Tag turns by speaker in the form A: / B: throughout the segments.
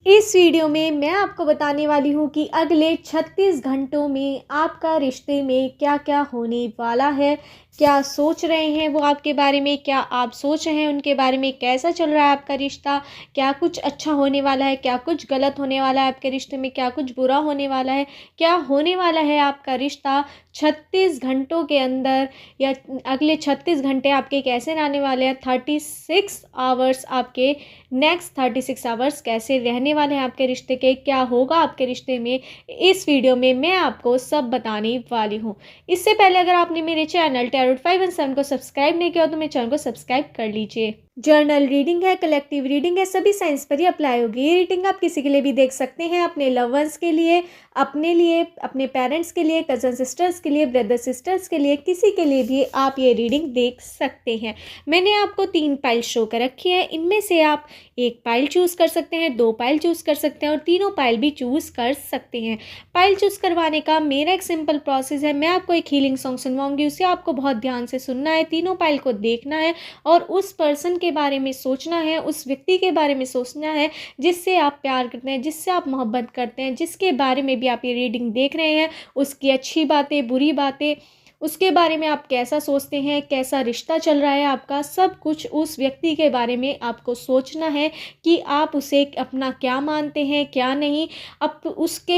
A: इस वीडियो में मैं आपको बताने वाली हूँ कि अगले 36 घंटों में आपका रिश्ते में क्या-क्या होने वाला है। क्या सोच रहे हैं वो आपके बारे में, क्या आप सोच रहे हैं उनके बारे में, कैसा चल रहा है आपका रिश्ता, क्या कुछ अच्छा होने वाला है, क्या कुछ गलत होने वाला है आपके रिश्ते में, क्या कुछ बुरा होने वाला है, क्या होने वाला है आपका रिश्ता 36 घंटों के अंदर, या अगले 36 घंटे आपके कैसे रहने वाले हैं, 36 आवर्स आपके नेक्स्ट 36 आवर्स कैसे रहने वाले हैं आपके रिश्ते के, क्या होगा आपके रिश्ते में, इस वीडियो में मैं आपको सब बताने वाली हूँ। इससे पहले अगर आपने मेरे चैनल टैरोट 517 को सब्सक्राइब नहीं किया तो मेरे चैनल को सब्सक्राइब कर लीजिए। जर्नल रीडिंग है, कलेक्टिव रीडिंग है, सभी साइंस पर ही अप्लाई होगी। ये रीडिंग आप किसी के लिए भी देख सकते हैं, अपने लव वंस के लिए, अपने पेरेंट्स के लिए, कज़न सिस्टर्स के लिए, ब्रदर सिस्टर्स के लिए, किसी के लिए भी आप ये रीडिंग देख सकते हैं। मैंने आपको 3 पाइल शो कर रखी है, इनमें से आप 1 पाइल चूज़ कर सकते हैं, 2 पाइल चूज़ कर सकते हैं और तीनों पाइल भी चूज़ कर सकते हैं। पाइल चूज़ करवाने का मेरा एक सिंपल प्रोसेस है। मैं आपको एक हीलिंग सॉन्ग सुनवाऊंगी, उसे आपको बहुत ध्यान से सुनना है, तीनों पाइल को देखना है और उस पर्सन के बारे में सोचना है, उस व्यक्ति के बारे में सोचना है जिससे आप प्यार करते हैं, जिससे आप मोहब्बत करते हैं, जिसके बारे में भी आप ये रीडिंग देख रहे हैं, उसकी अच्छी बातें, बुरी बातें, उसके बारे में आप कैसा सोचते हैं, कैसा रिश्ता चल रहा है आपका, सब कुछ उस व्यक्ति के बारे में आपको सोचना है कि आप उसे अपना क्या मानते हैं, क्या नहीं। अब उसके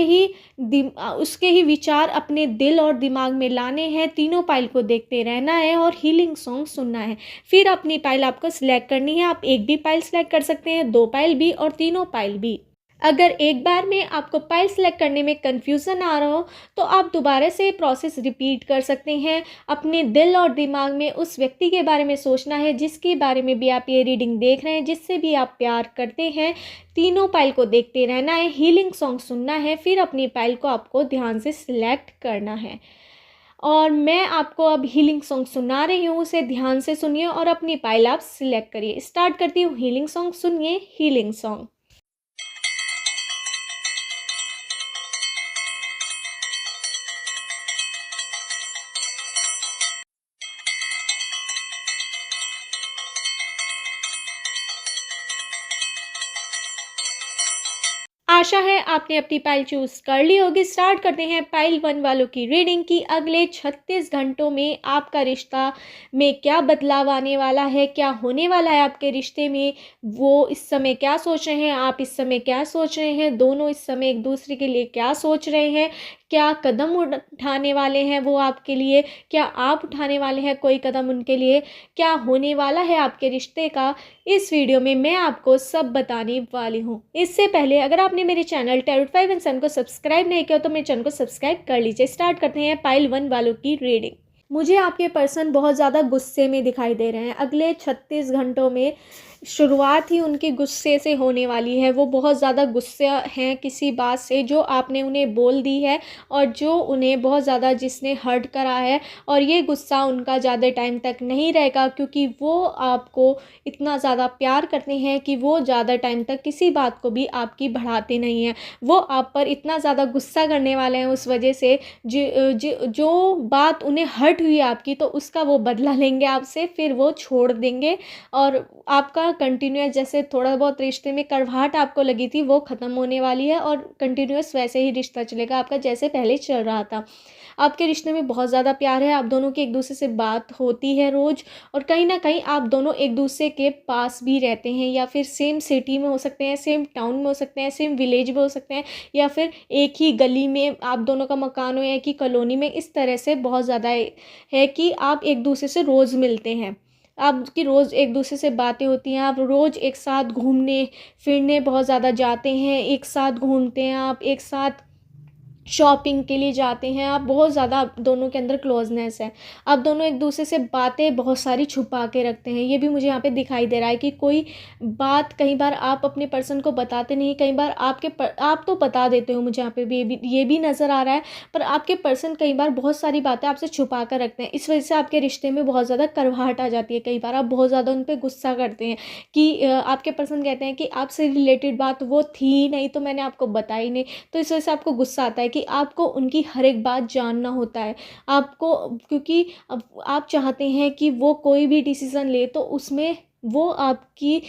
A: ही विचार अपने दिल और दिमाग में लाने हैं। तीनों पाइल को देखते रहना है और हीलिंग सॉन्ग सुनना है। फिर अपनी पाइल आपको सिलेक्ट करनी है। आप एक भी पाइल सिलेक्ट कर सकते हैं, 2 पाइल भी और तीनों पाइल भी। अगर एक बार में आपको पाइल सेलेक्ट करने में कन्फ्यूज़न आ रहा हो तो आप दोबारा से प्रोसेस रिपीट कर सकते हैं। अपने दिल और दिमाग में उस व्यक्ति के बारे में सोचना है जिसके बारे में भी आप ये रीडिंग देख रहे हैं, जिससे भी आप प्यार करते हैं। तीनों पाइल को देखते रहना है, हीलिंग सॉन्ग सुनना है, फिर अपनी पाइल को आपको ध्यान से सिलेक्ट करना है। और मैं आपको अब हीलिंग सॉन्ग सुना रही हूँ, उसे ध्यान से सुनिए और अपनी पाइल आप सिलेक्ट करिए। स्टार्ट करती हूँ हीलिंग सॉन्ग, सुनिए हीलिंग सॉन्ग। आशा है आपने अपनी पाइल चूज़ कर ली होगी। स्टार्ट करते हैं पाइल 1 वालों की रीडिंग की अगले 36 घंटों में आपका रिश्ता में क्या बदलाव आने वाला है, क्या होने वाला है आपके रिश्ते में, वो इस समय क्या सोच रहे हैं, आप इस समय क्या सोच रहे हैं, दोनों इस समय एक दूसरे के लिए क्या सोच रहे हैं, क्या कदम उठाने वाले हैं वो आपके लिए, क्या आप उठाने वाले हैं कोई कदम उनके लिए, क्या होने वाला है आपके रिश्ते का, इस वीडियो में मैं आपको सब बताने वाली हूँ। इससे पहले अगर आपने मेरे चैनल टैरोट 517 को सब्सक्राइब नहीं किया तो मेरे चैनल को सब्सक्राइब कर लीजिए। स्टार्ट करते हैं पाइल 1 वालों की रीडिंग। मुझे आपके पर्सन बहुत ज़्यादा गुस्से में दिखाई दे रहे हैं। अगले 36 घंटों में शुरुआत ही उनके गुस्से से होने वाली है। वो बहुत ज़्यादा गुस्से हैं किसी बात से जो आपने उन्हें बोल दी है और जो उन्हें बहुत ज़्यादा जिसने हर्ट करा है, और ये गुस्सा उनका ज़्यादा टाइम तक नहीं रहेगा क्योंकि वो आपको इतना ज़्यादा प्यार करते हैं कि वो ज़्यादा टाइम तक किसी बात को भी आपकी बढ़ाते नहीं हैं। वो आप पर इतना ज़्यादा गुस्सा करने वाले हैं उस वजह से जो बात उन्हें हर्ट हुई आपकी, तो उसका वो बदला लेंगे आपसे, फिर वो छोड़ देंगे और आपका कंटिन्यूअस जैसे थोड़ा बहुत रिश्ते में कड़वाहट आपको लगी थी वो ख़त्म होने वाली है और कंटिन्यूअस वैसे ही रिश्ता चलेगा आपका जैसे पहले चल रहा था। आपके रिश्ते में बहुत ज़्यादा प्यार है, आप दोनों की एक दूसरे से बात होती है रोज़, और कहीं ना कहीं आप दोनों एक दूसरे के पास भी रहते हैं, या फिर सेम सिटी में हो सकते हैं, सेम टाउन में हो सकते हैं, सेम विलेज में हो सकते हैं, या फिर एक ही गली में आप दोनों का मकान हो, या एक ही कॉलोनी में। इस तरह से बहुत ज़्यादा है कि आप एक दूसरे से रोज़ मिलते हैं, आपकी रोज़ एक दूसरे से बातें होती हैं, आप रोज़ एक साथ घूमने फिरने बहुत ज़्यादा जाते हैं, एक साथ घूमते हैं, आप एक साथ शॉपिंग के लिए जाते हैं, आप बहुत ज़्यादा आप दोनों के अंदर क्लोजनेस है। आप दोनों एक दूसरे से बातें बहुत सारी छुपा के रखते हैं। ये भी मुझे यहाँ पे दिखाई दे रहा है कि कोई बात कई बार आप अपने पर्सन को बताते नहीं, कई बार आप तो बता देते हो, मुझे यहाँ पे भी ये भी नज़र आ रहा है, पर आपके पर्सन कई बार बहुत सारी बातें आपसे छुपा कर रखते हैं। इस वजह से आपके रिश्ते में बहुत ज़्यादा कड़वाहट आ जाती है। कई बार आप बहुत ज़्यादा उन पर गुस्सा करते हैं कि आपके पर्सन कहते हैं कि आपसे रिलेटेड बात वो थी ही नहीं तो मैंने आपको बताई नहीं, तो इस वजह से आपको गुस्सा आता है कि आपको उनकी हर एक बात जानना होता है आपको, क्योंकि अब आप चाहते हैं कि वो कोई भी डिसीज़न ले तो उसमें वो आपकी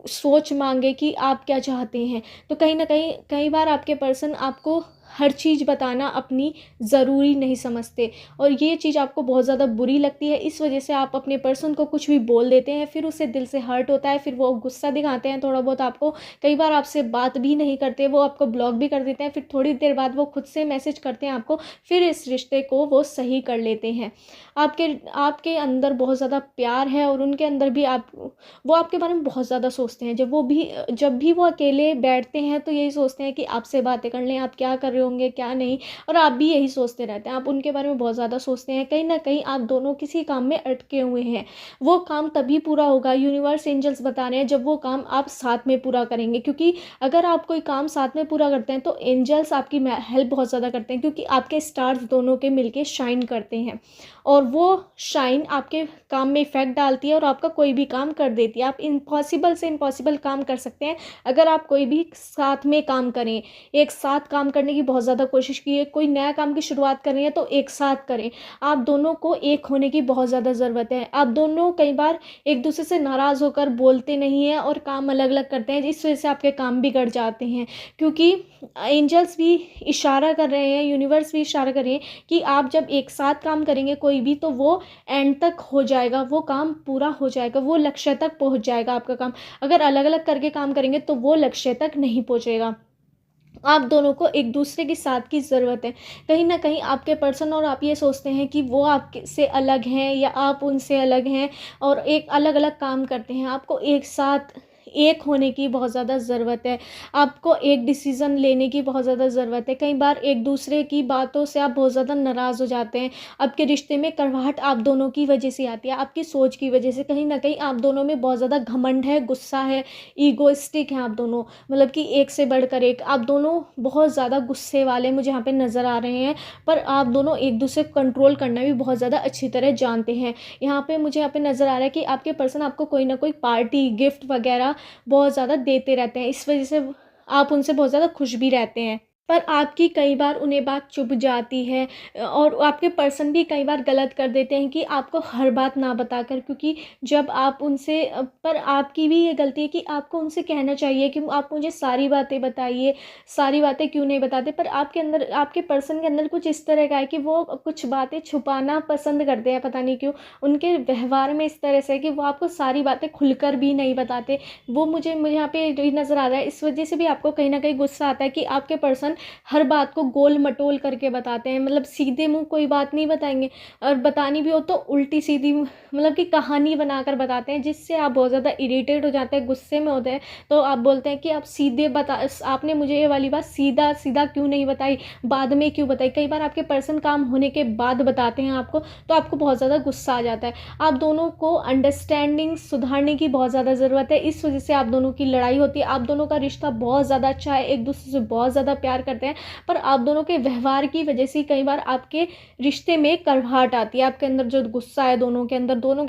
A: सोच मांगे कि आप क्या चाहते हैं। तो कहीं न कहीं कई बार आपके पर्सन आपको हर चीज़ बताना अपनी ज़रूरी नहीं समझते, और ये चीज़ आपको बहुत ज़्यादा बुरी लगती है। इस वजह से आप अपने पर्सन को कुछ भी बोल देते हैं, फिर उससे दिल से हर्ट होता है, फिर वो गुस्सा दिखाते हैं थोड़ा बहुत आपको, कई बार आपसे बात भी नहीं करते, वो आपको ब्लॉक भी कर देते हैं, फिर थोड़ी देर बाद वो खुद से मैसेज करते हैं आपको, फिर इस रिश्ते को वो सही कर लेते हैं। आपके आपके अंदर बहुत ज़्यादा प्यार है, और उनके अंदर भी आप वो आपके बारे में बहुत ज़्यादा सोचते हैं। जब भी वो अकेले बैठते हैं तो यही सोचते हैं कि आपसे बातें कर लें, आप क्या कर रहे होंगे क्या नहीं, और आप भी यही सोचते रहते हैं, आप उनके बारे में बहुत ज़्यादा सोचते हैं। कहीं ना कहीं आप दोनों किसी काम में अटके हुए हैं। वो काम तभी पूरा होगा, यूनिवर्स एंजल्स बता रहे हैं, जब वो काम आप साथ में पूरा करेंगे। क्योंकि अगर आप कोई काम साथ में पूरा करते हैं तो एंजल्स आपकी हेल्प बहुत ज़्यादा करते हैं, क्योंकि आपके स्टार्स दोनों के मिलके शाइन करते हैं, और वो शाइन आपके काम में इफ़ेक्ट डालती है और आपका कोई भी काम कर देती है। आप इम्पॉसिबल से इम्पॉसिबल काम कर सकते हैं अगर आप कोई भी साथ में काम करें। एक साथ काम करने की बहुत ज़्यादा कोशिश कीजिए। कोई नया काम की शुरुआत कर रहे हैं तो एक साथ करें। आप दोनों को एक होने की बहुत ज़्यादा ज़रूरत है। आप दोनों कई बार एक दूसरे से नाराज़ होकर बोलते नहीं हैं और काम अलग अलग करते हैं, जिस वजह से आपके काम बिगड़ जाते हैं। क्योंकि एंजल्स भी इशारा कर रहे हैं, यूनिवर्स भी इशारा कर रहे हैं कि आप जब एक साथ काम करेंगे कोई भी, तो वो एंड तक हो जाएगा, वो काम पूरा हो जाएगा, वो लक्ष्य तक पहुंच जाएगा आपका काम। अगर अलग अलग करके काम करेंगे तो वो लक्ष्य तक नहीं पहुंचेगा। आप दोनों को एक दूसरे के साथ की ज़रूरत है। कहीं ना कहीं आपके पर्सन और आप ये सोचते हैं कि वो आपके से अलग हैं या आप उनसे अलग हैं, और एक अलग अलग काम करते हैं। आपको एक साथ एक होने की बहुत ज़्यादा ज़रूरत है। आपको एक डिसीज़न लेने की बहुत ज़्यादा ज़रूरत है। कई बार एक दूसरे की बातों से आप बहुत ज़्यादा नाराज़ हो जाते हैं। आपके रिश्ते में कड़वाहट आप दोनों की वजह से आती है, आपकी सोच की वजह से। कहीं ना कहीं आप दोनों में बहुत ज़्यादा घमंड है, गुस्सा है, ईगोइस्टिक हैं आप दोनों। मतलब कि एक से बढ़कर एक, आप दोनों बहुत ज़्यादा गुस्से वाले मुझे यहाँ पे नज़र आ रहे हैं। पर आप दोनों एक दूसरे को कंट्रोल करना भी बहुत ज़्यादा अच्छी तरह जानते हैं। यहाँ पे मुझे यहाँ पे नज़र आ रहा है कि आपके पर्सन आपको कोई ना कोई पार्टी गिफ्ट वगैरह बहुत ज़्यादा देते रहते हैं। इस वजह से आप उनसे बहुत ज़्यादा खुश भी रहते हैं। पर आपकी कई बार उन्हें बात चुभ जाती है, और आपके पर्सन भी कई बार गलत कर देते हैं कि आपको हर बात ना बताकर। क्योंकि जब आप उनसे पर आपकी भी ये गलती है कि आपको उनसे कहना चाहिए कि आप मुझे सारी बातें बताइए, सारी बातें क्यों नहीं बताते। पर आपके अंदर, आपके पर्सन के अंदर कुछ इस तरह का है कि वो कुछ बातें छुपाना पसंद करते हैं, पता नहीं क्यों। उनके व्यवहार में इस तरह से है कि वो आपको सारी बातें खुलकर भी नहीं बताते। वो मुझे मुझे यहाँ पे ये नज़र आ रहा है। इस वजह से भी आपको कहीं ना कहीं गुस्सा आता है कि आपके पर्सन हर बात को गोल मटोल करके बताते हैं। मतलब सीधे मुंह कोई बात नहीं बताएंगे, और बतानी भी हो तो उल्टी सीधी मतलब कि कहानी बनाकर बताते हैं, जिससे आप बहुत ज़्यादा इरिटेट हो जाते हैं, गुस्से में होते हैं। तो आप बोलते हैं कि आप सीधे बता, आपने मुझे ये वाली बात सीधा सीधा क्यों नहीं बताई, बाद में क्यों बताई। कई बार आपके पर्सन काम होने के बाद बताते हैं आपको, तो आपको बहुत ज़्यादा गुस्सा आ जाता है। आप दोनों को अंडरस्टैंडिंग सुधारने की बहुत ज़्यादा ज़रूरत है। इस वजह से आप दोनों की लड़ाई होती है। आप दोनों का रिश्ता बहुत ज़्यादा अच्छा है, एक दूसरे से बहुत ज़्यादा प्यार करते हैं, पर आप दोनों के व्यवहार की वजह से कई बार आपके रिश्ते में कड़वाहट आती है। आपके अंदर जो गुस्सा है, दोनों के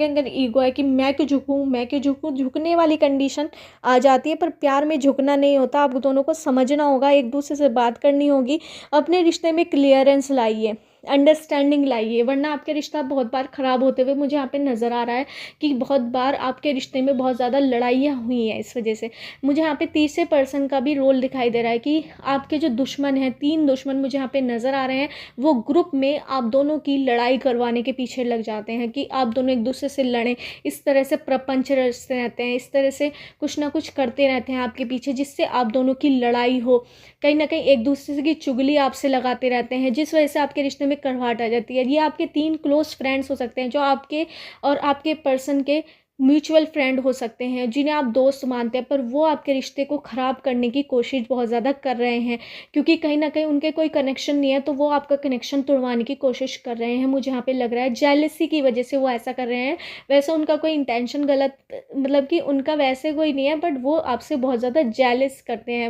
A: अंदर ईगो है कि मैं क्यों झुकूं, मैं क्यों झुकूं, झुकने वाली कंडीशन आ जाती है। पर प्यार में झुकना नहीं होता। आप दोनों को समझना होगा, एक दूसरे से बात करनी होगी, अपने रिश्ते में क्लियरेंस लाइए, अंडरस्टैंडिंग लाइए, वरना आपके रिश्ता बहुत बार ख़राब होते हुए मुझे यहाँ पे नज़र आ रहा है कि बहुत बार आपके रिश्ते में बहुत ज़्यादा लड़ाइयाँ हुई हैं। इस वजह से मुझे यहाँ पे तीसरे पर्सन का भी रोल दिखाई दे रहा है कि आपके जो दुश्मन हैं, 3 दुश्मन मुझे यहाँ पे नज़र आ रहे हैं, वो ग्रुप में आप दोनों की लड़ाई करवाने के पीछे लग जाते हैं कि आप दोनों एक दूसरे से लड़ें। इस तरह से प्रपंच रचते रहते हैं, इस तरह से कुछ ना कुछ करते रहते हैं आपके पीछे, जिससे आप दोनों की लड़ाई हो। कहीं ना कहीं एक दूसरे की चुगली आपसे लगाते रहते हैं, जिस वजह से आपके रिश्ते में कड़वाहट आ जाती है। ये आपके 3 क्लोज फ्रेंड्स हो सकते हैं, जो आपके और आपके पर्सन के म्यूचुअल फ्रेंड हो सकते हैं, जिन्हें आप दोस्त मानते हैं, पर वो आपके रिश्ते को ख़राब करने की कोशिश बहुत ज़्यादा कर रहे हैं। क्योंकि कहीं ना कहीं उनके कोई कनेक्शन नहीं है, तो वो आपका कनेक्शन तोड़वाने की कोशिश कर रहे हैं। मुझे यहाँ पे लग रहा है जेलसी की वजह से वो ऐसा कर रहे हैं। वैसे उनका कोई इंटेंशन गलत, मतलब कि उनका वैसे कोई नहीं है, बट वो आपसे बहुत ज़्यादा जेलस करते हैं।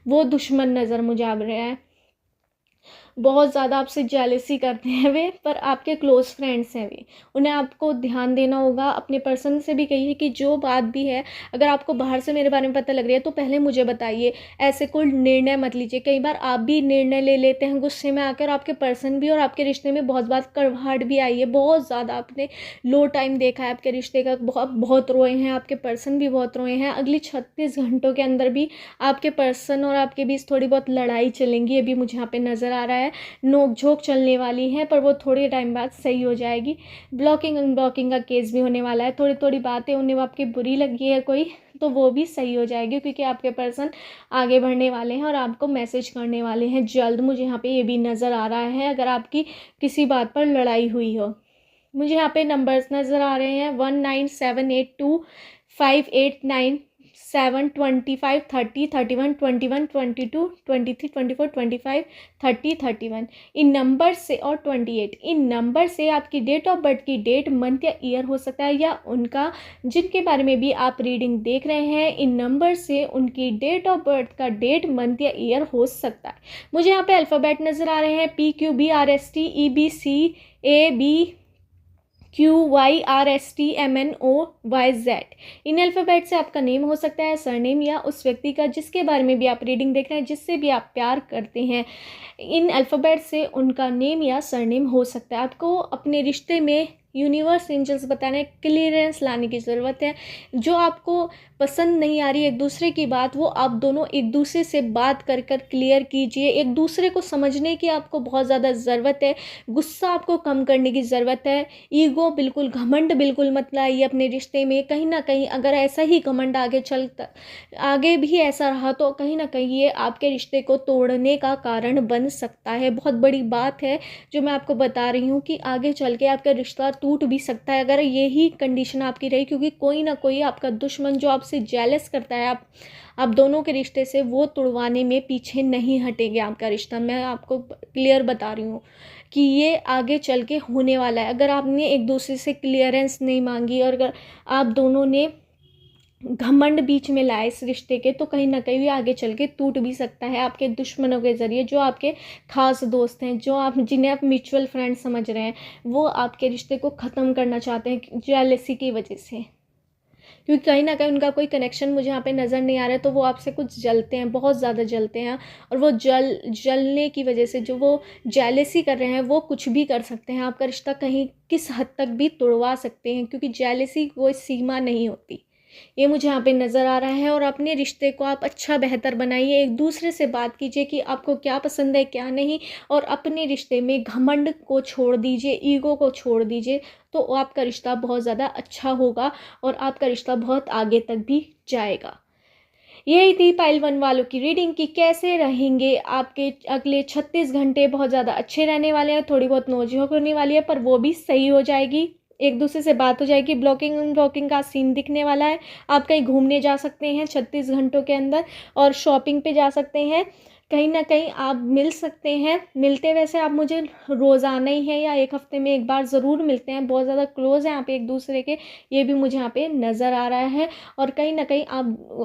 A: वो दुश्मन नज़र मुझे आ रहा है। बहुत ज़्यादा आपसे जेलसी करते हैं वे, पर आपके क्लोज़ फ्रेंड्स हैं वे। उन्हें आपको ध्यान देना होगा। अपने पर्सन से भी कहिए कि जो बात भी है, अगर आपको बाहर से मेरे बारे में पता लग रही है तो पहले मुझे बताइए। ऐसे कोई निर्णय मत लीजिए। कई बार आप भी निर्णय ले लेते हैं गुस्से में आकर, आपके पर्सन भी, और आपके रिश्ते में बहुत बार कड़वाहट भी आई है। बहुत ज़्यादा आपने लो टाइम देखा है आपके रिश्ते का, बहुत बहुत रोए हैं, आपके पर्सन भी बहुत रोए हैं। अगली 36 घंटों के अंदर भी आपके पर्सन और आपके बीच थोड़ी बहुत लड़ाई चलेंगी, ये भी मुझे यहाँ पे नज़र आ रहा है। नोक झोंक चलने वाली है, पर वो थोड़े टाइम बाद सही हो जाएगी। ब्लॉकिंग अनब्लॉकिंग का केस भी होने वाला है। थोड़ी थोड़ी बातें उन्हें आपकी बुरी लगी है कोई, तो वो भी सही हो जाएगी, क्योंकि आपके पर्सन आगे बढ़ने वाले हैं और आपको मैसेज करने वाले हैं जल्द। मुझे यहाँ पे ये भी नज़र आ रहा है, अगर आपकी किसी बात पर लड़ाई हुई हो। मुझे यहाँ पे नंबर्स नज़र आ रहे हैं 19782589 7 25 30 31 21 22 23 24 25 30 31। इन नंबर से और 28, इन नंबर से आपकी डेट ऑफ बर्थ की डेट, मंथ या ईयर हो सकता है, या उनका जिनके बारे में भी आप रीडिंग देख रहे हैं, इन नंबर से उनकी डेट ऑफ बर्थ का डेट, मंथ या ईयर हो सकता है। मुझे यहाँ पे अल्फ़ाबेट नज़र आ रहे हैं PQBRSTEBCAB QYRSTMNOYZ। इन अल्फ़ाबेट से आपका नेम हो सकता है, सरनेम, या उस व्यक्ति का जिसके बारे में भी आप रीडिंग देख रहे हैं, जिससे भी आप प्यार करते हैं। इन अल्फ़ाबेट से उनका नेम या सरनेम हो सकता है। आपको अपने रिश्ते में यूनिवर्स एंजल्स बता रहे हैं क्लियरेंस लाने की ज़रूरत है। जो आपको पसंद नहीं आ रही एक दूसरे की बात, वो आप दोनों एक दूसरे से बात कर कर क्लियर कीजिए। एक दूसरे को समझने की आपको बहुत ज़्यादा ज़रूरत है। गुस्सा आपको कम करने की ज़रूरत है। ईगो बिल्कुल, घमंड बिल्कुल मत लाइए अपने रिश्ते में। कहीं ना कहीं अगर ऐसा ही घमंड आगे भी ऐसा रहा तो कहीं ना कहीं ये आपके रिश्ते को तोड़ने का कारण बन सकता है। बहुत बड़ी बात है जो मैं आपको बता रही हूँ कि आगे चल के आपका रिश्ता टूट भी सकता है अगर यही कंडीशन आपकी रही, क्योंकि कोई ना कोई आपका दुश्मन जो आपसे जेलस करता है आप दोनों के रिश्ते से, वो तुड़वाने में पीछे नहीं हटेंगे आपका रिश्ता। मैं आपको क्लियर बता रही हूँ कि ये आगे चल के होने वाला है। अगर आपने एक दूसरे से क्लियरेंस नहीं मांगी और अगर आप दोनों ने घमंड बीच में लाए इस रिश्ते के, तो कहीं ना कहीं भी आगे चल के टूट भी सकता है आपके दुश्मनों के ज़रिए। जो आपके खास दोस्त हैं, जो आप जिन्हें आप म्यूचुअल फ्रेंड समझ रहे हैं, वो आपके रिश्ते को ख़त्म करना चाहते हैं जेलसी की वजह से, क्योंकि कहीं ना कहीं उनका कोई कनेक्शन मुझे यहाँ पे नज़र नहीं आ रहा है। तो वो आपसे कुछ जलते हैं, बहुत ज़्यादा जलते हैं, और वो जलने की वजह से जो वो जेलसी कर रहे हैं, वो कुछ भी कर सकते हैं। आपका रिश्ता कहीं किस हद तक भी तोड़वा सकते हैं, क्योंकि जेलसी कोई सीमा नहीं होती। ये मुझे यहाँ पे नज़र आ रहा है। और अपने रिश्ते को आप अच्छा बेहतर बनाइए। एक दूसरे से बात कीजिए कि आपको क्या पसंद है क्या नहीं, और अपने रिश्ते में घमंड को छोड़ दीजिए, ईगो को छोड़ दीजिए, तो आपका रिश्ता बहुत ज़्यादा अच्छा होगा और आपका रिश्ता बहुत आगे तक भी जाएगा। यही थी पाइल 1 वालों की रीडिंग कि कैसे रहेंगे आपके अगले 36 घंटे। बहुत ज़्यादा अच्छे रहने वाले हैं। थोड़ी बहुत नोक-झोंक होने वाली है, पर वो भी सही हो जाएगी। एक दूसरे से बात हो जाएगी। ब्लॉकिंग अनब्लॉकिंग का सीन दिखने वाला है। आप कहीं घूमने जा सकते हैं 36 घंटों के अंदर, और शॉपिंग पे जा सकते हैं। कहीं ना कहीं आप मिल सकते हैं। मिलते वैसे आप मुझे रोज़ाना ही है या एक हफ्ते में एक बार ज़रूर मिलते हैं। बहुत ज़्यादा क्लोज़ हैं आप एक दूसरे के, ये भी मुझे यहाँ पे नज़र आ रहा है। और कहीं ना कहीं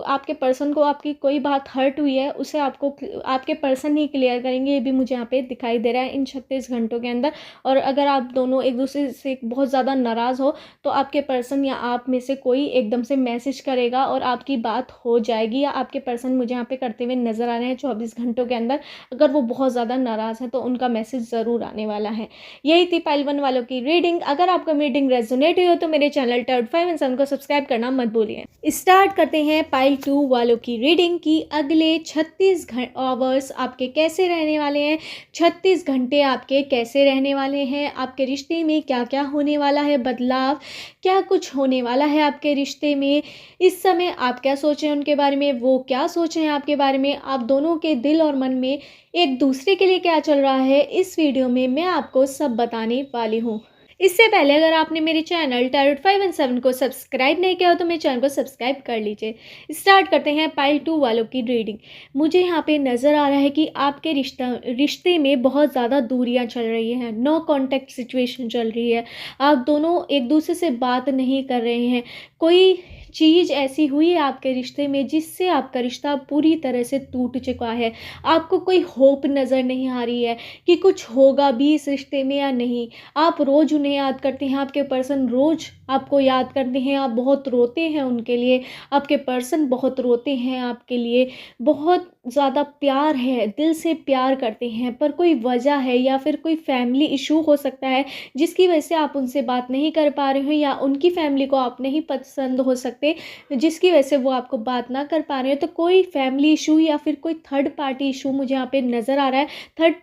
A: आपके पर्सन को आपकी कोई बात हर्ट हुई है, उसे आपको आपके पर्सन ही क्लियर करेंगे, ये भी मुझे यहाँ पे दिखाई दे रहा है इन 36 घंटों के अंदर। और अगर आप दोनों एक दूसरे से बहुत ज़्यादा नाराज़ हो, तो आपके पर्सन या आप में से कोई एकदम से मैसेज करेगा और आपकी बात हो जाएगी, या आपके पर्सन मुझे यहाँ पे करते हुए नज़र आ रहे हैं 24 घंटों के अंदर। अगर वो बहुत ज़्यादा नाराज़ है तो उनका मैसेज ज़रूर आने वाला है। यही थी पाइल 1 वालों की रीडिंग। अगर आपका रीडिंग रेजोनेट हुई हो तो मेरे चैनल टर्ड 5 एंड 7 को सब्सक्राइब करना मत भूलिए। स्टार्ट करते हैं पाइल 2 वालों की रीडिंग की अगले 36 आवर्स आपके कैसे रहने वाले हैं। 36 घंटे आपके कैसे रहने वाले हैं। आपके रिश्ते में क्या क्या होने वाला है, बदलाव क्या कुछ होने वाला है आपके रिश्ते में। इस समय आप क्या सोचें उनके बारे में, वो क्या सोचें आपके बारे में। आप दोनों के दिल और मन में एक दूसरे के लिए क्या चल रहा है, इस वीडियो में मैं आपको सब बताने वाली हूँ। इससे पहले अगर आपने मेरे चैनल टैरोट 5 एंड 7 को सब्सक्राइब नहीं किया हो तो मेरे चैनल को सब्सक्राइब कर लीजिए। स्टार्ट करते हैं पाइल 2 वालों की रीडिंग। मुझे यहाँ पे नज़र आ रहा है कि आपके रिश्ते में बहुत ज़्यादा दूरियाँ चल रही हैं। नो कॉन्टैक्ट सिचुएशन चल रही है। आप दोनों एक दूसरे से बात नहीं कर रहे हैं। कोई चीज़ ऐसी हुई है आपके रिश्ते में जिससे आपका रिश्ता पूरी तरह से टूट चुका है। आपको कोई होप नज़र नहीं आ रही है कि कुछ होगा भी इस रिश्ते में या नहीं। आप रोज़ उन्हें याद करते हैं, आपके पर्सन रोज़ आपको याद करते हैं, आप बहुत रोते हैं उनके लिए, आपके पर्सन बहुत रोते हैं आपके लिए, बहुत ज़्यादा प्यार है, दिल से प्यार करते हैं, पर कोई वजह है या फिर कोई फैमिली इशू हो सकता है जिसकी वजह से आप उनसे बात नहीं कर पा रहे हो, या उनकी फैमिली को आप नहीं पसंद हो सकते जिसकी वजह से वो आपको बात ना कर पा रहे हो। तो कोई फैमिली इशू या फिर कोई थर्ड पार्टी इशू मुझे यहाँ पे नज़र आ रहा है। थर्ड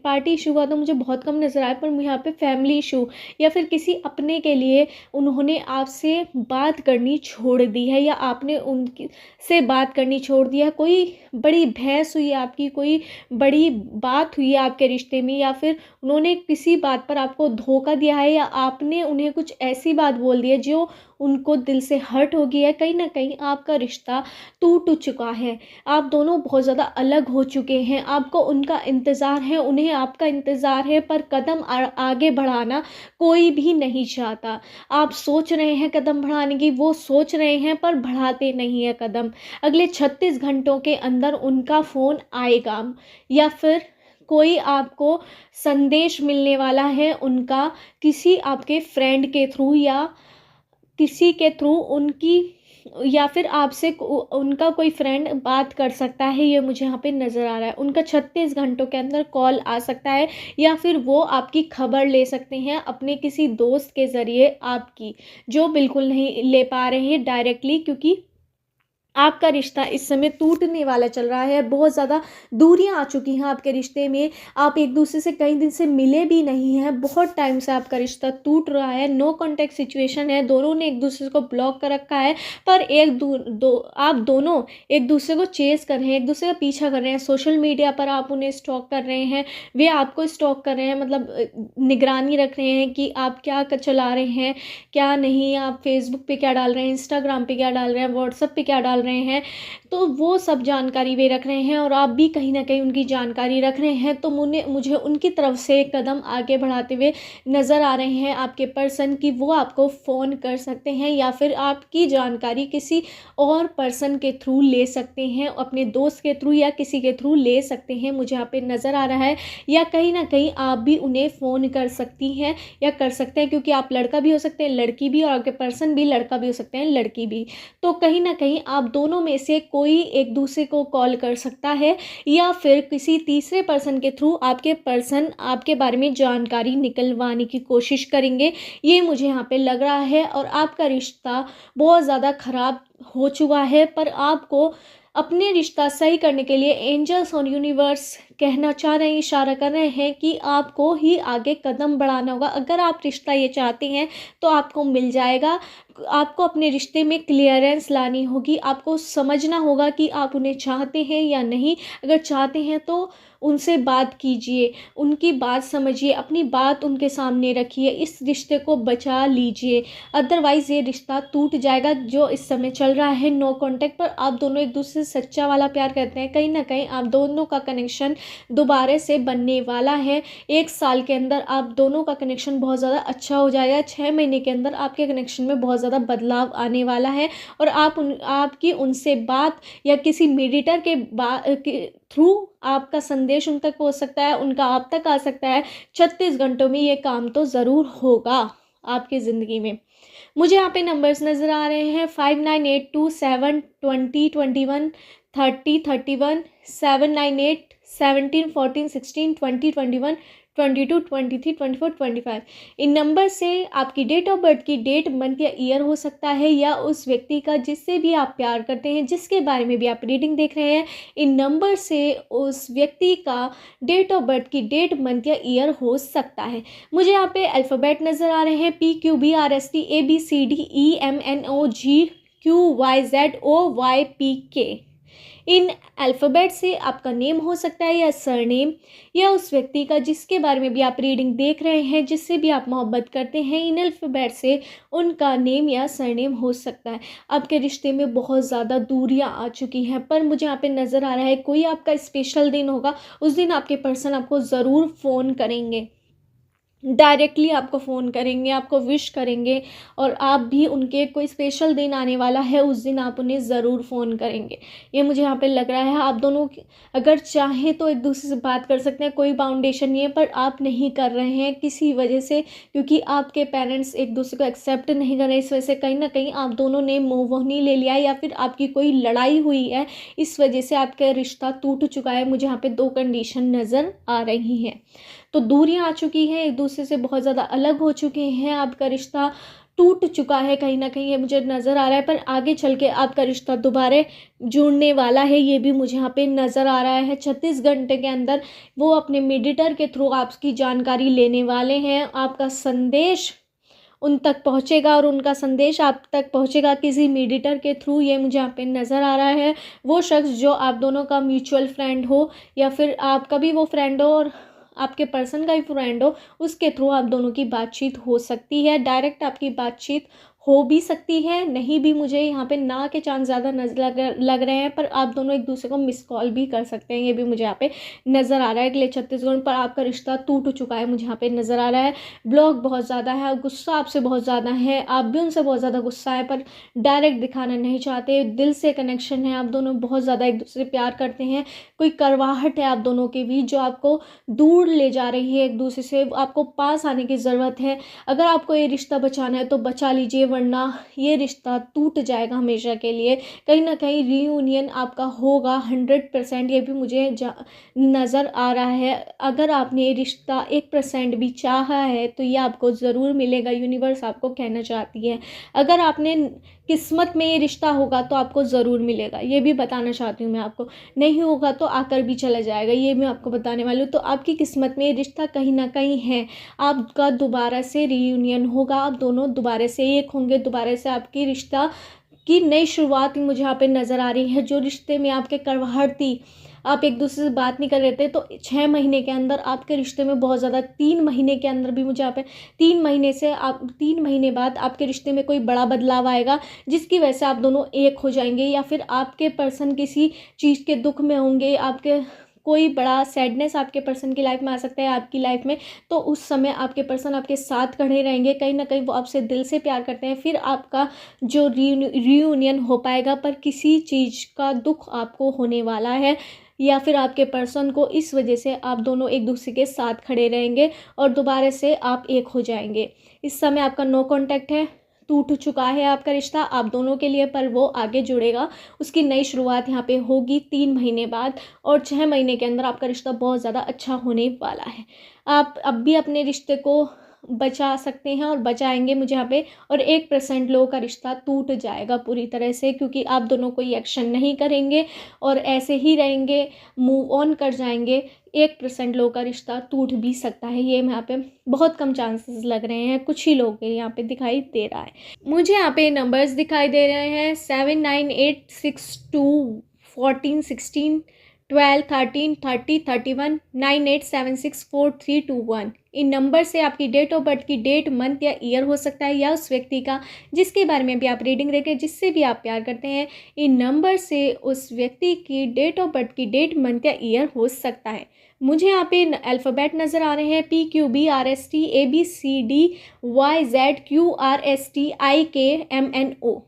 A: पार्टी इशू का तो मुझे बहुत कम नज़र आया, पर मुझे यहाँ पे फैमिली इशू या फिर किसी अपने के लिए उन्होंने आपसे बात करनी छोड़ दी है या आपने उनकी से बात करनी छोड़ दिया। कोई बड़ी बहस हुई है आपकी, कोई बड़ी बात हुई है आपके रिश्ते में, या फिर उन्होंने किसी बात पर आपको धोखा दिया है, या आपने उन्हें कुछ ऐसी बात बोल दी है जो उनको दिल से हर्ट हो गई है। कहीं ना कहीं आपका रिश्ता टूट चुका है, आप दोनों बहुत ज़्यादा अलग हो चुके हैं। आपको उनका इंतज़ार है, उन्हें आपका इंतज़ार है, पर कदम आगे बढ़ाना कोई भी नहीं चाहता। आप सोच रहे हैं कदम बढ़ाने की, वो सोच रहे हैं पर बढ़ाते नहीं है कदम। अगले 36 घंटों के अंदर उनका फ़ोन आएगा या फिर कोई आपको संदेश मिलने वाला है उनका, किसी आपके फ्रेंड के थ्रू या किसी के थ्रू उनकी, या फिर आपसे उनका कोई फ्रेंड बात कर सकता है। ये मुझे यहाँ पे नज़र आ रहा है। उनका 36 घंटों के अंदर कॉल आ सकता है, या फिर वो आपकी खबर ले सकते हैं अपने किसी दोस्त के ज़रिए आपकी, जो बिल्कुल नहीं ले पा रहे हैं डायरेक्टली, क्योंकि आपका रिश्ता इस समय टूटने वाला चल रहा है। बहुत ज़्यादा दूरियां आ चुकी हैं आपके रिश्ते में, आप एक दूसरे से कई दिन से मिले भी नहीं हैं, बहुत टाइम से आपका रिश्ता टूट रहा है। नो कांटेक्ट सिचुएशन है, दोनों ने एक दूसरे को ब्लॉक कर रखा है, पर आप दोनों एक दूसरे को चेस कर रहे हैं, एक दूसरे का पीछा कर रहे हैं। सोशल मीडिया पर आप उन्हें स्टॉक कर रहे हैं, वे आपको स्टॉक कर रहे हैं, मतलब निगरानी रख रहे हैं कि आप क्या चला रहे हैं क्या नहीं, आप फेसबुक पे क्या डाल रहे हैं, इंस्टाग्राम पे क्या डाल रहे हैं, व्हाट्सएप पे क्या डाल रहे हैं। तो वो सब जानकारी वे रख रहे हैं और आप भी कहीं ना कहीं उनकी जानकारी रख रहे हैं। तो मुझे उनकी तरफ से एक कदम आगे बढ़ाते हुए नज़र आ रहे हैं आपके पर्सन की, वो आपको फ़ोन कर सकते हैं या फिर आपकी जानकारी किसी और पर्सन के थ्रू ले सकते हैं, अपने दोस्त के थ्रू या किसी के थ्रू ले सकते हैं, मुझे यहाँ पे नज़र आ रहा है। या कहीं ना कहीं आप भी उन्हें फ़ोन कर सकती हैं या कर सकते हैं, क्योंकि आप लड़का भी हो सकते हैं, लड़की भी, और आपके पर्सन भी लड़का भी हो सकते हैं, लड़की भी। तो कहीं ना कहीं आप दोनों में से कोई एक दूसरे को कॉल कर सकता है, या फिर किसी तीसरे पर्सन के थ्रू आपके पर्सन आपके बारे में जानकारी निकलवाने की कोशिश करेंगे, ये मुझे यहाँ पे लग रहा है। और आपका रिश्ता बहुत ज़्यादा ख़राब हो चुका है, पर आपको अपने रिश्ता सही करने के लिए एंजल्स और यूनिवर्स कहना चाह रहे हैं, इशारा कर रहे हैं कि आपको ही आगे कदम बढ़ाना होगा। अगर आप रिश्ता ये चाहते हैं तो आपको मिल जाएगा। आपको अपने रिश्ते में क्लियरेंस लानी होगी, आपको समझना होगा कि आप उन्हें चाहते हैं या नहीं। अगर चाहते हैं तो उनसे बात कीजिए, उनकी बात समझिए, अपनी बात उनके सामने रखिए, इस रिश्ते को बचा लीजिए। अदरवाइज़ ये रिश्ता टूट जाएगा जो इस समय चल रहा है नो कांटेक्ट पर। आप दोनों एक दूसरे से सच्चा वाला प्यार करते हैं, कहीं ना कहीं आप दोनों का कनेक्शन दोबारा से बनने वाला है। 1 साल के अंदर आप दोनों का कनेक्शन बहुत ज़्यादा अच्छा हो जाएगा। 6 महीने के अंदर आपके कनेक्शन में बहुत ज़्यादा बदलाव आने वाला है, और आपकी उनसे बात या किसी मीडिएटर के थ्रू आपका संदेश उन तक पहुंच सकता है, उनका आप तक आ सकता है। 36 घंटों में ये काम तो ज़रूर होगा आपकी ज़िंदगी में। मुझे यहाँ पे नंबर्स नज़र आ रहे हैं 5982 720 21 30 31, 798 17 14 16 20 21 22 23 24 25। इन नंबर से आपकी डेट ऑफ बर्थ की डेट, मंथ या ईयर हो सकता है, या उस व्यक्ति का जिससे भी आप प्यार करते हैं, जिसके बारे में भी आप रीडिंग देख रहे हैं, इन नंबर से उस व्यक्ति का डेट ऑफ बर्थ की डेट, मंथ या ईयर हो सकता है। मुझे यहाँ पे अल्फ़ाबेट नज़र आ रहे हैं PQBRSTABCDEMNOGQYZOYPK। इन अल्फ़ाबेट से आपका नेम हो सकता है या सरनेम, या उस व्यक्ति का जिसके बारे में भी आप रीडिंग देख रहे हैं, जिससे भी आप मोहब्बत करते हैं, इन अल्फ़ाबेट से उनका नेम या सरनेम हो सकता है। आपके रिश्ते में बहुत ज़्यादा दूरियां आ चुकी हैं, पर मुझे यहाँ पे नज़र आ रहा है कोई आपका स्पेशल दिन होगा, उस दिन आपके पर्सन आपको ज़रूर फ़ोन करेंगे। डायरेक्टली आपको फ़ोन करेंगे, आपको विश करेंगे और आप भी उनके कोई स्पेशल दिन आने वाला है, उस दिन आप उन्हें ज़रूर फ़ोन करेंगे। ये मुझे यहाँ पे लग रहा है। आप दोनों अगर चाहें तो एक दूसरे से बात कर सकते हैं, कोई बाउंडेशन नहीं है, पर आप नहीं कर रहे हैं किसी वजह से, क्योंकि आपके पेरेंट्स एक दूसरे को एक्सेप्ट नहीं कर रहे। इस वजह से कहीं ना कहीं आप दोनों ने मूव ऑन ही ले लिया है, या फिर आपकी कोई लड़ाई हुई है, इस वजह से आपका रिश्ता टूट चुका है। मुझे यहाँ पे दो कंडीशन नज़र आ रही हैं। तो दूरियां आ चुकी हैं, एक दूसरे से बहुत ज़्यादा अलग हो चुके हैं, आपका रिश्ता टूट चुका है कहीं ना कहीं, ये मुझे नज़र आ रहा है। पर आगे चल के आपका रिश्ता दोबारा जुड़ने वाला है, ये भी मुझे यहाँ पे नज़र आ रहा है। 36 घंटे के अंदर वो अपने मीडिएटर के थ्रू आपकी जानकारी लेने वाले हैं। आपका संदेश उन तक पहुँचेगा और उनका संदेश आप तक पहुँचेगा किसी मीडिएटर के थ्रू, ये मुझे यहाँ पे नज़र आ रहा है। वो शख्स जो आप दोनों का म्यूचुअल फ्रेंड हो, या फिर आपका भी वो फ्रेंड हो और आपके पर्सन का ही फ्रेंड हो, उसके थ्रू आप दोनों की बातचीत हो सकती है। डायरेक्ट आपकी बातचीत हो भी सकती है, नहीं भी। मुझे यहाँ पे ना के चांस ज़्यादा लग रहे हैं, पर आप दोनों एक दूसरे को मिस कॉल भी कर सकते हैं, ये भी मुझे यहाँ पे नज़र आ रहा है। अगले 36 घंटों पर आपका रिश्ता टूट चुका है, मुझे यहाँ पे नज़र आ रहा है। ब्लॉक बहुत ज़्यादा है, गुस्सा आपसे बहुत ज़्यादा है, आप भी उनसे बहुत ज़्यादा गुस्सा है, पर डायरेक्ट दिखाना नहीं चाहते। दिल से कनेक्शन है, आप दोनों बहुत ज़्यादा एक दूसरे से प्यार करते हैं। कोई करवाहट है आप दोनों के बीच जो आपको दूर ले जा रही है एक दूसरे से, आपको पास आने की ज़रूरत है। अगर आपको ये रिश्ता बचाना है तो बचा लीजिए, वरना ये रिश्ता टूट जाएगा हमेशा के लिए। कहीं ना कहीं रीयूनियन आपका होगा 100%, ये भी मुझे नज़र आ रहा है। अगर आपने ये रिश्ता 1% भी चाहा है तो ये आपको ज़रूर मिलेगा, यूनिवर्स आपको कहना चाहती है। अगर आपने किस्मत में ये रिश्ता होगा तो आपको ज़रूर मिलेगा, ये भी बताना चाहती हूँ मैं आपको। नहीं होगा तो आकर भी चला जाएगा, ये मैं आपको बताने वाली हूँ। तो आपकी किस्मत में ये रिश्ता कहीं ना कहीं है, आपका दोबारा से रीयूनियन होगा, आप दोनों दोबारा से एक होंगे, दोबारा से आपकी रिश्ता की नई शुरुआत मुझे यहाँ पे नज़र आ रही है। जो रिश्ते में आपके करवाहट थी, आप एक दूसरे से बात नहीं कर रहे थे, तो 6 महीने के अंदर आपके रिश्ते में बहुत ज़्यादा, 3 महीने के अंदर भी मुझे यहाँ पे 3 महीने से आप 3 महीने बाद आपके रिश्ते में कोई बड़ा बदलाव आएगा, जिसकी वजह से आप दोनों एक हो जाएंगे। या फिर आपके पर्सन किसी चीज़ के दुख में होंगे, आपके कोई बड़ा सैडनेस आपके पर्सन की लाइफ में आ सकता है, आपकी लाइफ में, तो उस समय आपके पर्सन आपके साथ खड़े रहेंगे। कहीं ना कहीं वो आपसे दिल से प्यार करते हैं। फिर आपका जो रीयूनियन हो पाएगा, पर किसी चीज़ का दुख आपको होने वाला है, या फिर आपके पर्सन को, इस वजह से आप दोनों एक दूसरे के साथ खड़े रहेंगे और दोबारा से आप एक हो जाएंगे। इस समय आपका नो कांटेक्ट है, टूट चुका है आपका रिश्ता आप दोनों के लिए, पर वो आगे जुड़ेगा, उसकी नई शुरुआत यहाँ पे होगी 3 महीने बाद। और 6 महीने के अंदर आपका रिश्ता बहुत ज़्यादा अच्छा होने वाला है। आप अब भी अपने रिश्ते को बचा सकते हैं और बचाएंगे मुझे यहाँ पे। और 1% लोगों का रिश्ता टूट जाएगा पूरी तरह से, क्योंकि आप दोनों कोई एक्शन नहीं करेंगे और ऐसे ही रहेंगे, मूव ऑन कर जाएंगे। 1% लोगों का रिश्ता टूट भी सकता है, ये यहाँ पे बहुत कम चांसेस लग रहे हैं, कुछ ही लोगों के यहाँ पे दिखाई दे रहा है। मुझे यहाँ पे नंबर्स दिखाई दे रहे हैं 79862416 12 13 30 31 98764321। इन नंबर से आपकी डेट ऑफ बर्थ की डेट, मंथ या ईयर हो सकता है, या उस व्यक्ति का जिसके बारे में भी आप रीडिंग देखें, जिससे भी आप प्यार करते हैं, इन नंबर से उस व्यक्ति की डेट ऑफ बर्थ की डेट, मंथ या ईयर हो सकता है। मुझे यहाँ पे अल्फ़ाबेट नज़र आ रहे हैं PQBRSTABCDYZQRSTIKMNO।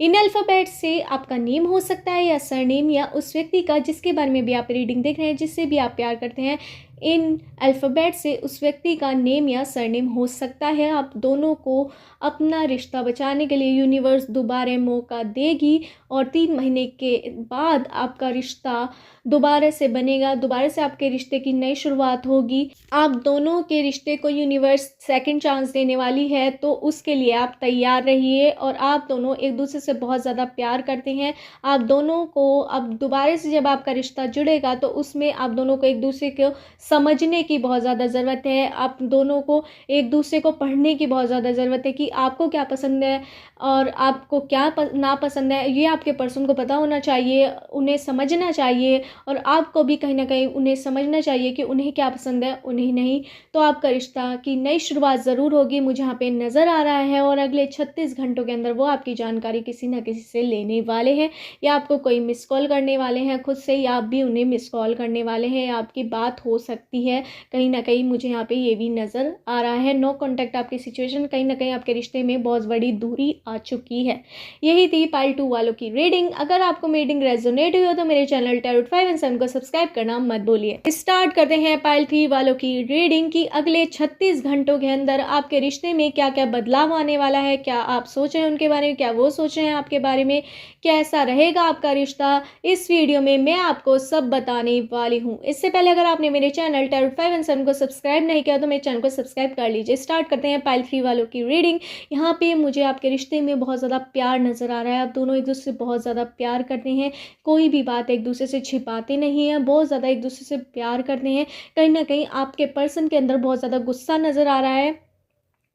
A: इन अल्फ़ाबेट से आपका नेम हो सकता है या सरनेम, या उस व्यक्ति का जिसके बारे में भी आप रीडिंग देख रहे हैं, जिससे भी आप प्यार करते हैं, इन अल्फ़ाबेट से उस व्यक्ति का नेम या सरनेम हो सकता है। आप दोनों को अपना रिश्ता बचाने के लिए यूनिवर्स दोबारा मौका देगी और 3 महीने के बाद आपका रिश्ता दोबारा से बनेगा, दोबारा से आपके रिश्ते की नई शुरुआत होगी। आप दोनों के रिश्ते को यूनिवर्स सेकंड चांस देने वाली है, तो उसके लिए आप तैयार रहिए। और आप दोनों एक दूसरे से बहुत ज़्यादा प्यार करते हैं। आप दोनों को अब दोबारा से जब आपका रिश्ता जुड़ेगा तो उसमें आप दोनों को एक दूसरे को समझने की बहुत ज़्यादा ज़रूरत है। आप दोनों को एक दूसरे को पढ़ने की बहुत ज़्यादा ज़रूरत है कि आपको क्या पसंद है और आपको क्या नापसंद है, ये आपके पर्सन को पता होना चाहिए, उन्हें समझना चाहिए, और आपको भी कहीं ना कहीं उन्हें समझना चाहिए कि उन्हें क्या पसंद है, उन्हें नहीं। तो आपका रिश्ता की नई शुरुआत ज़रूर होगी, मुझे यहाँ पे नज़र आ रहा है। और अगले 36 घंटों के अंदर वो आपकी जानकारी किसी न किसी से लेने वाले हैं, या आपको कोई मिस कॉल करने वाले हैं खुद से, या आप भी उन्हें मिस कॉल करने वाले हैं, या आपकी बात हो सकती सकती है। कहीं ना कहीं मुझे यहाँ पे ये भी नज़र आ रहा है। नो कॉन्टैक्ट आपकी सिचुएशन, कहीं ना कहीं आपके रिश्ते में बहुत बड़ी दूरी आ चुकी है। यही थी पाइल 2 वालों की रीडिंग। अगर आपको मेरी रीडिंग रेजोनेट हुई हो तो मेरे चैनल टैरोट 5 एंड 7 को सब्सक्राइब करना मत भूलिए। स्टार्ट करते हैं पाइल 3 वालों की रीडिंग की अगले 36 घंटों के अंदर आपके रिश्ते में क्या क्या बदलाव आने वाला है। क्या आप सोच रहे हैं उनके बारे में, क्या वो सोच रहे हैं आपके बारे में, कैसा रहेगा आपका रिश्ता, इस वीडियो में मैं आपको सब बताने वाली हूँ। इससे पहले अगर आपने मेरे चैनल टैरोट 5 एंड 7 को सब्सक्राइब नहीं किया तो मेरे चैनल को सब्सक्राइब कर लीजिए। स्टार्ट करते हैं पाइल 3 वालों की रीडिंग। यहाँ पे मुझे आपके रिश्ते में बहुत ज़्यादा प्यार नज़र आ रहा है। आप दोनों एक दूसरे से बहुत ज़्यादा प्यार करते हैं, कोई भी बात एक दूसरे से छिपाते नहीं हैं, बहुत ज़्यादा एक दूसरे से प्यार करते हैं। कहीं ना कहीं आपके पर्सन के अंदर बहुत ज़्यादा गुस्सा नज़र आ रहा है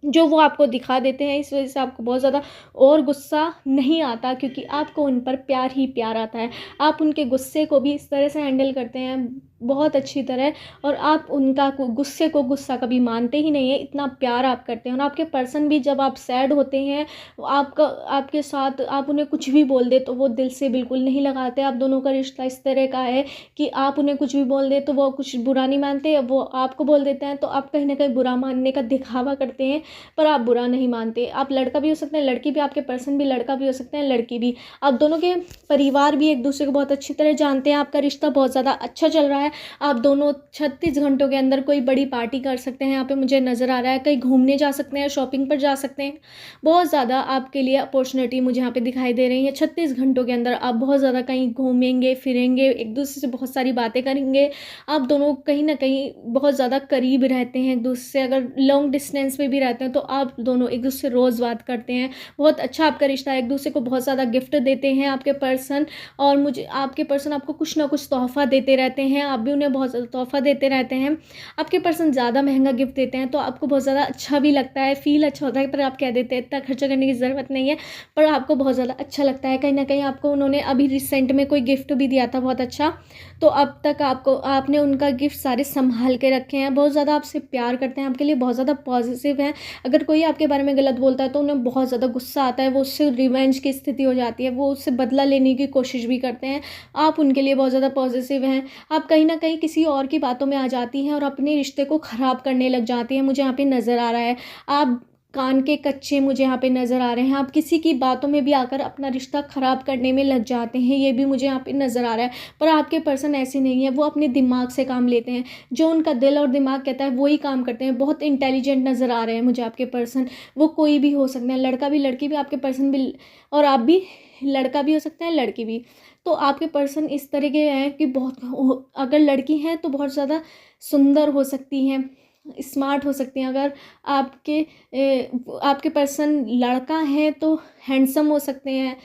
A: जो वो आपको दिखा देते हैं। इस वजह से आपको बहुत ज़्यादा और गुस्सा नहीं आता, क्योंकि आपको उन पर प्यार ही प्यार आता है। आप उनके गुस्से को भी इस तरह से हैंडल करते हैं बहुत अच्छी तरह, और आप उनका गुस्से को गुस्सा कभी मानते ही नहीं है, इतना प्यार आप करते हैं। और आपके पर्सन भी जब आप सैड होते हैं आपके साथ आप उन्हें कुछ भी बोल दे तो वो दिल से बिल्कुल नहीं लगाते। आप दोनों का रिश्ता इस तरह का है कि आप उन्हें कुछ भी बोल दे तो वो कुछ बुरा नहीं मानते, वो आपको बोल देते हैं तो आप कहीं ना कहीं बुरा मानने का दिखावा करते हैं, पर आप बुरा नहीं मानते। आप लड़का भी हो सकते हैं, लड़की भी, आपके पर्सन भी लड़का भी हो सकते हैं, लड़की भी। आप दोनों के परिवार भी एक दूसरे को बहुत अच्छी तरह जानते हैं। आपका रिश्ता बहुत ज़्यादा अच्छा चल रहा है। आप दोनों 36 घंटों के अंदर कोई बड़ी पार्टी कर सकते हैं, यहाँ पे मुझे नज़र आ रहा है। कहीं घूमने जा सकते हैं, शॉपिंग पर जा सकते हैं। बहुत ज़्यादा आपके लिए अपॉर्चुनिटी मुझे यहाँ पे दिखाई दे रही है। 36 घंटों के अंदर आप बहुत ज़्यादा कहीं घूमेंगे फिरेंगे, एक दूसरे से बहुत सारी बातें करेंगे। आप दोनों कहीं ना कहीं बहुत ज़्यादा करीब रहते हैं एक दूसरे से। अगर लॉन्ग डिस्टेंस पे भी रहते हैं तो आप दोनों एक दूसरे से रोज़ बात करते हैं। बहुत अच्छा आपका रिश्ता है, एक दूसरे को बहुत ज़्यादा गिफ्ट देते हैं आपके पर्सन, और मुझे आपके पर्सन आपको कुछ ना कुछ तोहफ़ा देते रहते हैं, आप भी उन्हें बहुत ज़्यादा तोहफ़ा देते रहते हैं। आपके पर्सन ज़्यादा महंगा गिफ्ट देते हैं तो आपको बहुत ज़्यादा अच्छा भी लगता है, फील अच्छा होता है, पर आप कह देते हैं इतना खर्चा करने की ज़रूरत नहीं है, पर आपको बहुत ज़्यादा अच्छा लगता है। कहीं ना कहीं आपको उन्होंने अभी रिसेंट में कोई गिफ्ट भी दिया था बहुत अच्छा, तो अब तक आपने उनका गिफ्ट सारे संभाल के रखे हैं। बहुत ज़्यादा आपसे प्यार करते हैं, आपके लिए बहुत ज़्यादा पॉजिटिव हैं। अगर कोई आपके बारे में गलत बोलता है तो उन्हें बहुत ज़्यादा गुस्सा आता है, वो उससे रिवेंज की स्थिति हो जाती है, वो उससे बदला लेने की कोशिश भी करते हैं। आप उनके लिए बहुत ज़्यादा पॉजिटिव हैं। आप कहीं ना कहीं किसी और की बातों में आ जाती हैं और अपने रिश्ते को ख़राब करने लग जाती हैं, मुझे यहाँ पे नज़र आ रहा है। आप कान के कच्चे मुझे यहाँ पे नज़र आ रहे हैं। आप किसी की बातों में भी आकर अपना रिश्ता ख़राब करने में लग जाते हैं, ये भी मुझे यहाँ पे नज़र आ रहा है। पर आपके पर्सन ऐसे नहीं है, वो अपने दिमाग से काम लेते हैं, जो उनका दिल और दिमाग कहता है वही काम करते हैं। बहुत इंटेलिजेंट नज़र आ रहे हैं मुझे आपके पर्सन। वो कोई भी हो सकते हैं, लड़का भी लड़की भी, आपके पर्सन भी, और आप भी लड़का भी हो सकते हैं लड़की भी। तो आपके पर्सन इस तरह के हैं कि बहुत, अगर लड़की हैं तो बहुत ज़्यादा सुंदर हो सकती हैं, स्मार्ट हो सकती हैं। अगर आपके पर्सन लड़का है तो हैंडसम हो सकते हैं,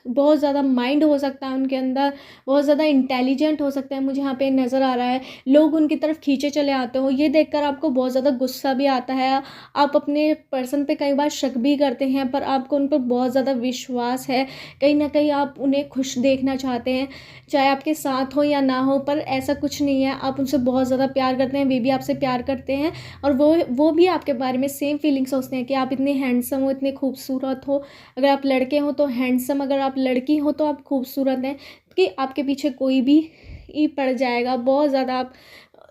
A: बहुत ज़्यादा माइंड हो सकता है उनके अंदर, बहुत ज़्यादा इंटेलिजेंट हो सकता है, मुझे यहाँ पे नज़र आ रहा है। लोग उनकी तरफ खींचे चले आते हो, ये देखकर आपको बहुत ज़्यादा गुस्सा भी आता है। आप अपने पर्सन पे कई बार शक भी करते हैं, पर आपको उन पर बहुत ज़्यादा विश्वास है। कहीं ना कहीं आप उन्हें खुश देखना चाहते हैं, चाहे आपके साथ हो या ना हो, पर ऐसा कुछ नहीं है। आप उनसे बहुत ज़्यादा प्यार करते हैं, वे भी आपसे प्यार करते हैं, और वो भी आपके बारे में सेम फीलिंग सोचते हैं कि आप इतने हैंडसम हो, इतने खूबसूरत हो। अगर आप लड़के हो तो हैंडसम, अगर आप लड़की हो तो आप खूबसूरत हैं, कि आपके पीछे कोई भी ही पड़ जाएगा। बहुत ज़्यादा आप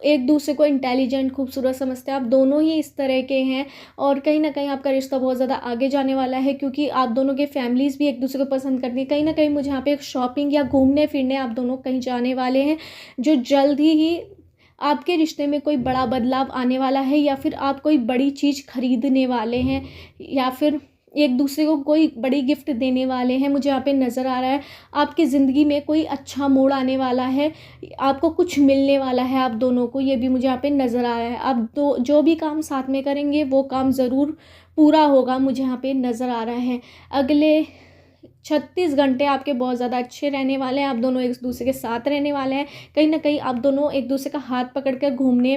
A: एक दूसरे को इंटेलिजेंट खूबसूरत समझते हैं, आप दोनों ही इस तरह के हैं। और कहीं ना कहीं आपका रिश्ता बहुत ज़्यादा आगे जाने वाला है, क्योंकि आप दोनों के फैमिलीज़ भी एक दूसरे को पसंद करती हैं। कहीं ना कहीं मुझे यहाँ पे एक शॉपिंग या घूमने फिरने आप दोनों कहीं जाने वाले हैं, जो जल्द ही आपके रिश्ते में कोई बड़ा बदलाव आने वाला है, या फिर आप कोई बड़ी चीज़ खरीदने वाले हैं, या फिर एक दूसरे को कोई बड़ी गिफ्ट देने वाले हैं, मुझे यहाँ पे नज़र आ रहा है। आपकी ज़िंदगी में कोई अच्छा मोड़ आने वाला है, आपको कुछ मिलने वाला है आप दोनों को, ये भी मुझे यहाँ पे नज़र आ रहा है। आप दो जो भी काम साथ में करेंगे वो काम ज़रूर पूरा होगा, मुझे यहाँ पे नज़र आ रहा है। अगले 36 घंटे आपके बहुत ज़्यादा अच्छे रहने वाले हैं, आप दोनों एक दूसरे के साथ रहने वाले हैं। कहीं ना कहीं आप दोनों एक दूसरे का हाथ पकड़ कर घूमने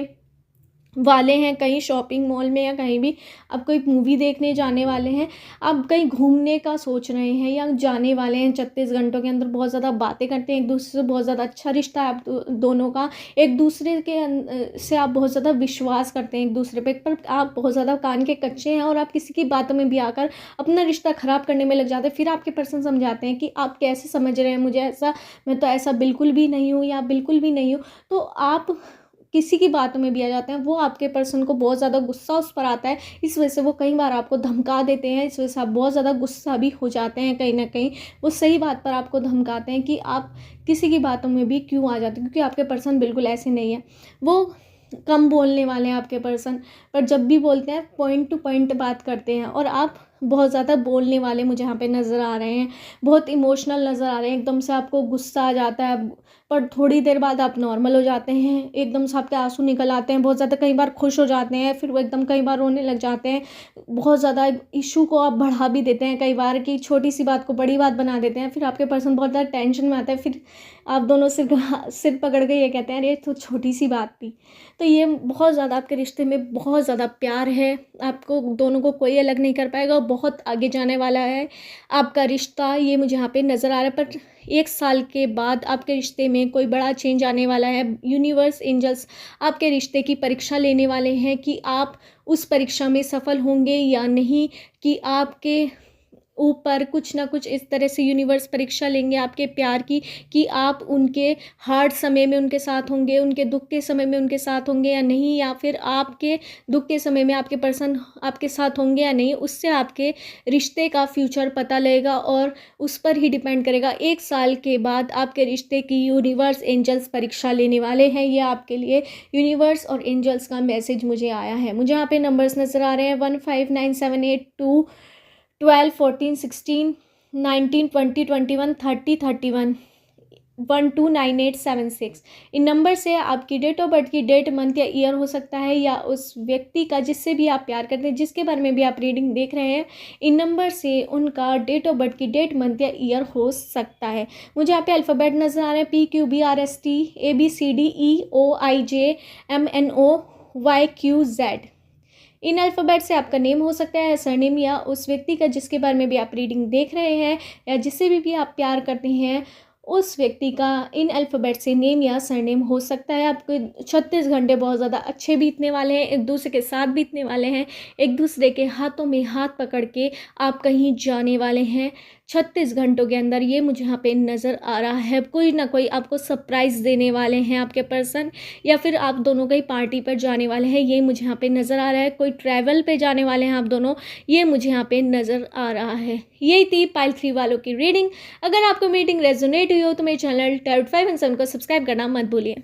A: वाले हैं, कहीं शॉपिंग मॉल में या कहीं भी आप कोई मूवी देखने जाने वाले हैं, आप कहीं घूमने का सोच रहे हैं या जाने वाले हैं, 36 घंटों के अंदर बहुत ज़्यादा बातें करते हैं एक दूसरे से, बहुत ज़्यादा अच्छा रिश्ता है आप दोनों का, एक दूसरे के से आप बहुत ज़्यादा विश्वास करते हैं एक दूसरे पे, पर आप बहुत ज़्यादा कान के कच्चे हैं और आप किसी की बातों में भी आकर अपना रिश्ता ख़राब करने में लग जाते हैं। फिर आपके पर्सन समझाते हैं कि आप कैसे समझ रहे हैं मुझे ऐसा, मैं तो ऐसा बिल्कुल भी नहीं हूँ या बिल्कुल भी नहीं हूँ। तो आप किसी की बातों में भी आ जाते हैं, वो आपके पर्सन को बहुत ज़्यादा गुस्सा उस पर आता है, इस वजह से वो कई बार आपको धमका देते हैं, इस वजह से आप बहुत ज़्यादा गुस्सा भी हो जाते हैं कहीं ना कहीं। वो सही बात पर आपको धमकाते हैं कि आप किसी की बातों में भी क्यों आ जाते हैं, क्योंकि आपके पर्सन बिल्कुल ऐसे नहीं है। वो कम बोलने वाले हैं आपके पर्सन, पर जब भी बोलते हैं पॉइंट टू पॉइंट बात करते हैं, और आप बहुत ज़्यादा बोलने वाले मुझे यहाँ पे नज़र आ रहे हैं, बहुत इमोशनल नज़र आ रहे हैं, एकदम से आपको गुस्सा आ जाता है, पर थोड़ी देर बाद आप नॉर्मल हो जाते हैं, एकदम से आपके आंसू निकल आते हैं, बहुत ज़्यादा कई बार खुश हो जाते हैं, फिर वो एकदम कई बार रोने लग जाते हैं, बहुत ज़्यादा इशू को आप बढ़ा भी देते हैं कई बार, कि छोटी सी बात को बड़ी बात बना देते हैं, फिर आपके पर्सन बहुत ज़्यादा टेंशन में आता है, फिर आप दोनों सिर पकड़ के ये कहते हैं अरे तो छोटी सी बात थी। तो ये बहुत ज़्यादा आपके रिश्ते में बहुत ज़्यादा प्यार है, आपको दोनों को कोई अलग नहीं कर पाएगा, बहुत आगे जाने वाला है आपका रिश्ता, ये मुझे यहाँ पे नज़र आ रहा है। पर 1 साल के बाद आपके रिश्ते में कोई बड़ा चेंज आने वाला है। यूनिवर्स एंजल्स आपके रिश्ते की परीक्षा लेने वाले हैं कि आप उस परीक्षा में सफल होंगे या नहीं, कि आपके ऊपर कुछ ना कुछ इस तरह से यूनिवर्स परीक्षा लेंगे आपके प्यार की, कि आप उनके हार्ड समय में उनके साथ होंगे, उनके दुख के समय में उनके साथ होंगे या नहीं, या फिर आपके दुख के समय में आपके पर्सन आपके साथ होंगे या नहीं। उससे आपके रिश्ते का फ्यूचर पता लगेगा और उस पर ही डिपेंड करेगा। 1 साल के बाद आपके रिश्ते की यूनिवर्स एंजल्स परीक्षा लेने वाले हैं। ये आपके लिए यूनिवर्स और एंजल्स का मैसेज मुझे आया है। मुझे यहाँ पे नंबर्स नज़र आ रहे हैं 159782 12 14 16 19 20 21 30 31 129876। इन नंबर से आपकी डेट ऑफ बर्थ की डेट, मंथ या ईयर हो सकता है, या उस व्यक्ति का जिससे भी आप प्यार करते हैं, जिसके बारे में भी आप रीडिंग देख रहे हैं, इन नंबर से उनका डेट ऑफ बर्थ की डेट, मंथ या ईयर हो सकता है। मुझे यहाँ पे अल्फ़ाबेट नज़र आ रहे हैं PQBRST ABCDEOIJMNOYQZ। इन अल्फ़ाबेट से आपका नेम हो सकता है, सरनेम, या उस व्यक्ति का जिसके बारे में भी आप रीडिंग देख रहे हैं या जिससे भी आप प्यार करते हैं, उस व्यक्ति का इन अल्फ़ाबेट से नेम या सरनेम हो सकता है। आपको 36 घंटे बहुत ज़्यादा अच्छे बीतने वाले हैं, एक दूसरे के साथ बीतने वाले हैं, एक दूसरे के हाथों में हाथ पकड़ के आप कहीं जाने वाले हैं 36 घंटों के अंदर। ये मुझे यहाँ पे नज़र आ रहा है, कोई ना कोई आपको सरप्राइज़ देने वाले हैं आपके पर्सन, या फिर आप दोनों कहीं पार्टी पर जाने वाले हैं, ये मुझे यहाँ पे नज़र आ रहा है। कोई ट्रैवल पे जाने वाले हैं आप दोनों, ये मुझे यहाँ पे नज़र आ रहा है। यही थी पाइल 3 वालों की रीडिंग। अगर आपको मीटिंग रेजोनेट हुई हो तो मेरे चैनल टैरोट 5 एंड 7 को सब्सक्राइब करना मत भूलिए।